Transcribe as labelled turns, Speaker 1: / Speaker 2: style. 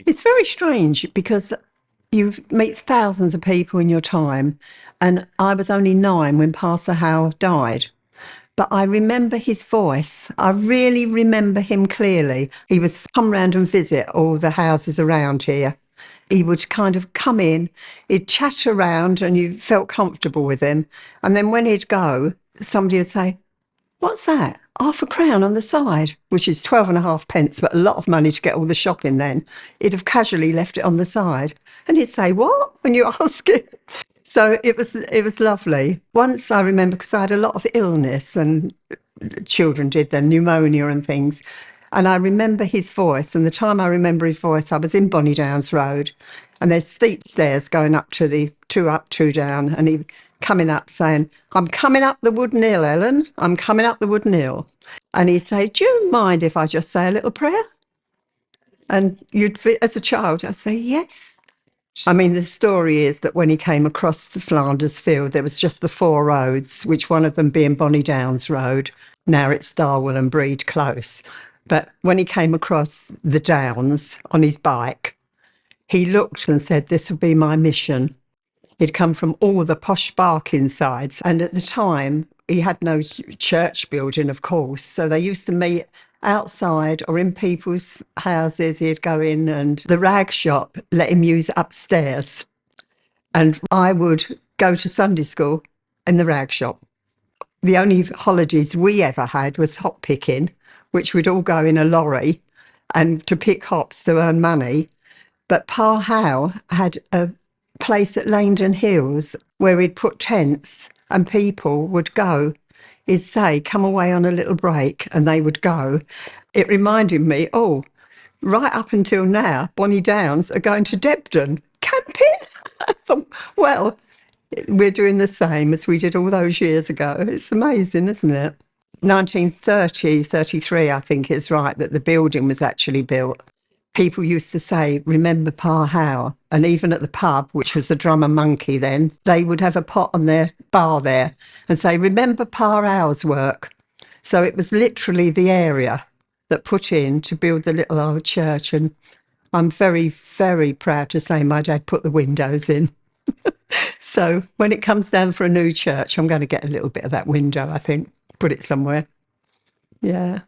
Speaker 1: It's very strange because you meet thousands of people in your time, and I was only 9 when Pastor Howe died. But I remember his voice. I really remember him clearly. He would come round and visit all the houses around here. He would kind of come in, he'd chat around and you felt comfortable with him. And then when he'd go, somebody would say, "What's that? £0.50 on the side," which is 12.5 pence, but a lot of money to get all the shopping then. He'd have casually left it on the side. And he'd say, "What?" when you ask him. So it was lovely. Once I remember, because I had a lot of illness and children did then, pneumonia and things. And I remember his voice. And the time I remember his voice, I was in Bonny Downs Road and there's steep stairs going up to the 2 up, 2 down. And he coming up saying, "I'm coming up the wooden hill, Ellen. I'm coming up the wooden hill." And he'd say, "Do you mind if I just say a little prayer?" And as a child, I'd say, "Yes." I mean, the story is that when he came across the Flanders Field, there was just the 4 roads, which one of them being Bonny Downs Road. Now it's Darwell and Breed Close. But when he came across the Downs on his bike, he looked and said, "This will be my mission." He'd come from all the posh barking sides. And at the time, he had no church building, of course. So they used to meet outside or in people's houses. He'd go in and the rag shop let him use upstairs. And I would go to Sunday school in the rag shop. The only holidays we ever had was hop picking, which we'd all go in a lorry and to pick hops to earn money. But Pa Howe had a place at Langdon Hills where he'd put tents and people would go. He'd say, "Come away on a little break," and they would go. It reminded me, right up until now, Bonny Downs are going to Debden camping. I thought, well, we're doing the same as we did all those years ago. It's amazing, isn't it? 1930, 33, I think it's right, that the building was actually built. People used to say, "Remember Pa Howe?" And even at the pub, which was the Drummer Monkey then, they would have a pot on their bar there and say, "Remember Pa Howe's work." So it was literally the area that put in to build the little old church. And I'm very, very proud to say my dad put the windows in. So when it comes down for a new church, I'm going to get a little bit of that window, I think, put it somewhere. Yeah.